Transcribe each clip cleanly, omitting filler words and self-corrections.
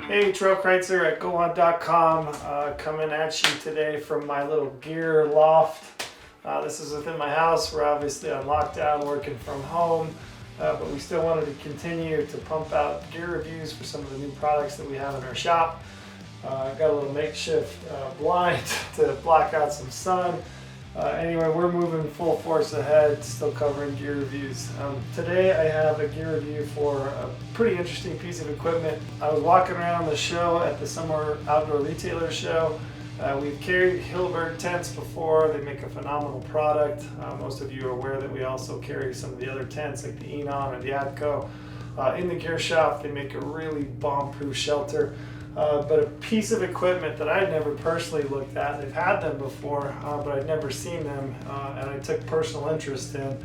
Hey, Trail Kreitzer at goHUNT.com, coming at you today from my little gear loft. This is within my house. We're obviously on lockdown, working from home, but we still wanted to continue to pump out gear reviews for some of the new products that we have in our shop. Got a little makeshift blind to block out some sun. Anyway, we're moving full force ahead, still covering gear reviews. Today I have a gear review for a pretty interesting piece of equipment. I was walking around the show at the Summer Outdoor Retailer Show. We've carried Hilleberg tents before. They make a phenomenal product. Most of you are aware that we also carry some of the other tents like the Nylon or the Adco. In the gear shop, they make a really bomb-proof shelter. But a piece of equipment that I'd never personally looked at, they've had them before, but I'd never seen them, and I took personal interest in,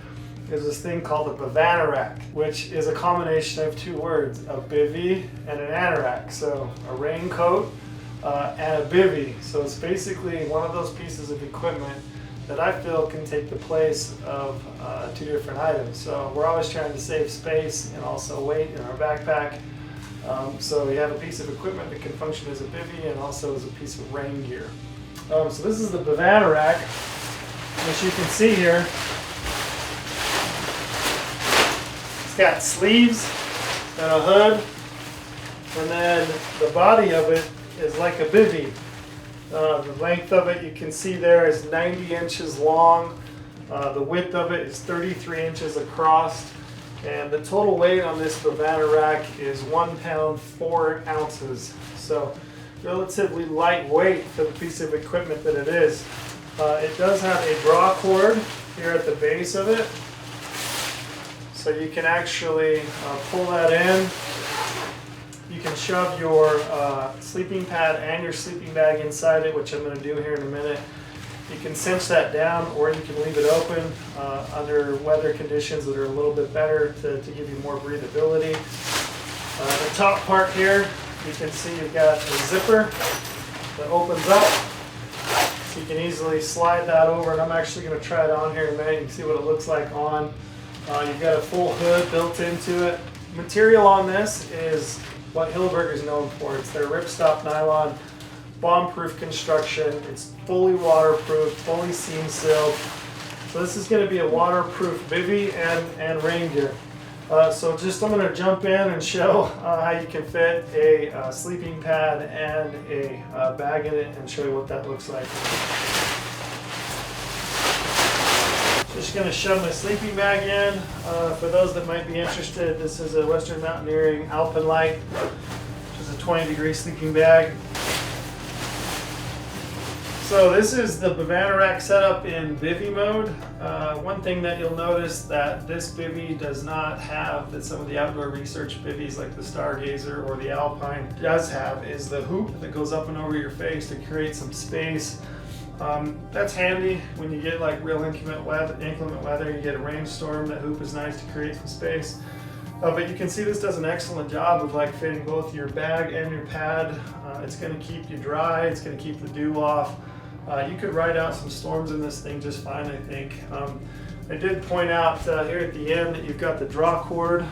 is this thing called a Bivanorak, which is a combination of two words, a bivy and an anorak. So a raincoat and a bivy. So it's basically one of those pieces of equipment that I feel can take the place of two different items. So we're always trying to save space and also weight in our backpack. So we have a piece of equipment that can function as a bivy and also as a piece of rain gear. So this is the Bivanorak, which you can see here. It's got sleeves and a hood, and then the body of it is like a bivy. The length of it, you can see there, is 90 inches long. The width of it is 33 inches across. And the total weight on this Bivanorak is 1 pound 4 ounces. So relatively lightweight for the piece of equipment that it is. It does have a draw cord here at the base of it. So you can actually pull that in. You can shove your sleeping pad and your sleeping bag inside it, which I'm going to do here in a minute. You can cinch that down, or you can leave it open under weather conditions that are a little bit better to give you more breathability. The top part here, you can see you've got a zipper that opens up, so you can easily slide that over, and I'm actually going to try it on here in a minute. You can see what it looks like on. You've got a full hood built into it. Material on this is what Hilleberg is known for. It's their ripstop nylon, bomb-proof construction. It's fully waterproof, fully seam sealed. So this is going to be a waterproof bivy and rain gear. So just I'm going to jump in and show how you can fit a sleeping pad and a bag in it and show you what that looks like. Just going to shove my sleeping bag in. For those that might be interested, this is a Western Mountaineering Alpenlight, which is a 20-degree sleeping bag. So this is the Bivanorak setup in bivy mode. One thing that you'll notice that this bivy does not have, that some of the outdoor research bivvies like the Stargazer or the Alpine does have, is the hoop that goes up and over your face to create some space. That's handy when you get like real inclement weather, you get a rainstorm, that hoop is nice to create some space. But you can see this does an excellent job of like fitting both your bag and your pad. It's going to keep you dry, it's going to keep the dew off. You could ride out some storms in this thing just fine, I think. I did point out here at the end that you've got the draw cord,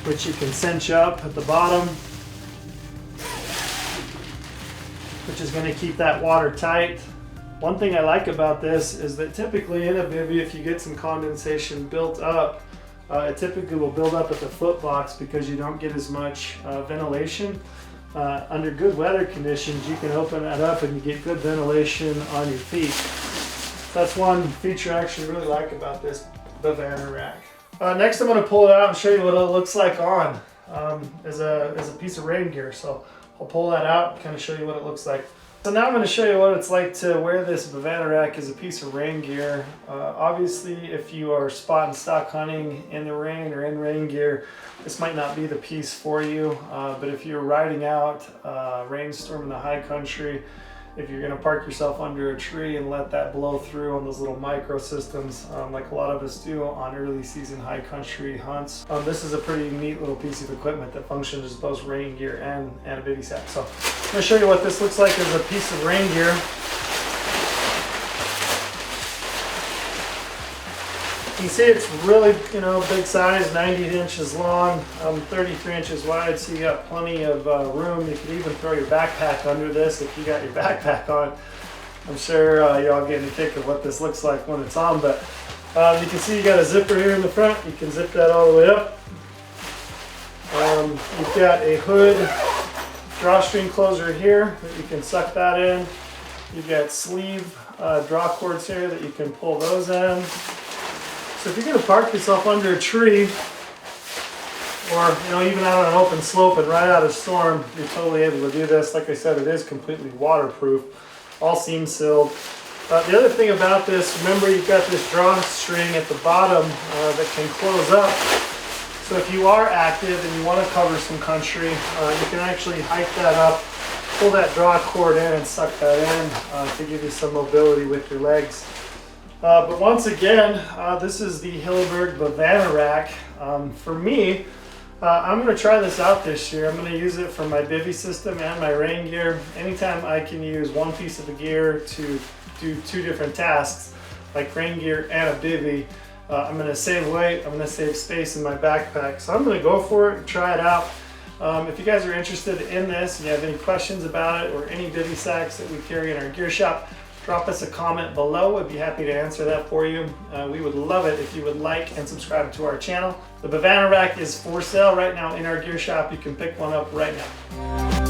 which you can cinch up at the bottom, which is going to keep that water tight. One thing I like about this is that typically in a bivy, if you get some condensation built up, it typically will build up at the foot box because you don't get as much ventilation. Under good weather conditions, you can open that up and you get good ventilation on your feet. That's one feature I actually really like about this Bivanorak. Next, I'm going to pull it out and show you what it looks like on as a piece of rain gear. So I'll pull that out and kind of show you what it looks like. So now I'm going to show you what it's like to wear this Bivanorak as a piece of rain gear. Obviously, if you are spot and stock hunting in the rain or in rain gear, this might not be the piece for you. But if you're riding out rainstorm in the high country, if you're going to park yourself under a tree and let that blow through on those little micro systems, like a lot of us do on early season high country hunts, this is a pretty neat little piece of equipment that functions as both rain gear and a bivy sack. So I'm going to show you what this looks like as a piece of rain gear. can see it's really, big size, 90 inches long, 33 inches wide, so you got plenty of room. You could even throw your backpack under this if you got your backpack on. I'm sure y'all getting a kick of what this looks like when it's on, but you can see you got a zipper here in the front. You can zip that all the way up. You've got a hood drawstring closer here that you can suck that in. You've got sleeve draw cords here that you can pull those in. So if you're going to park yourself under a tree, or even out on an open slope and right out of storm, you're totally able to do this. Like I said, it is completely waterproof, all seam sealed. The other thing about this, remember you've got this drawstring at the bottom that can close up. So if you are active and you want to cover some country, you can actually hike that up, pull that draw cord in and suck that in to give you some mobility with your legs. But once again, this is the Hilleberg Bivanorak. For me, I'm going to try this out this year. I'm going to use it for my Bivy system and my rain gear. Anytime I can use one piece of the gear to do two different tasks, like rain gear and a Bivy, I'm going to save weight, I'm going to save space in my backpack. So I'm going to go for it and try it out. If you guys are interested in this and you have any questions about it or any Bivy sacks that we carry in our gear shop, drop us a comment below. We'd be happy to answer that for you. We would love it if you would like and subscribe to our channel. The Bivanorak is for sale right now in our gear shop. You can pick one up right now.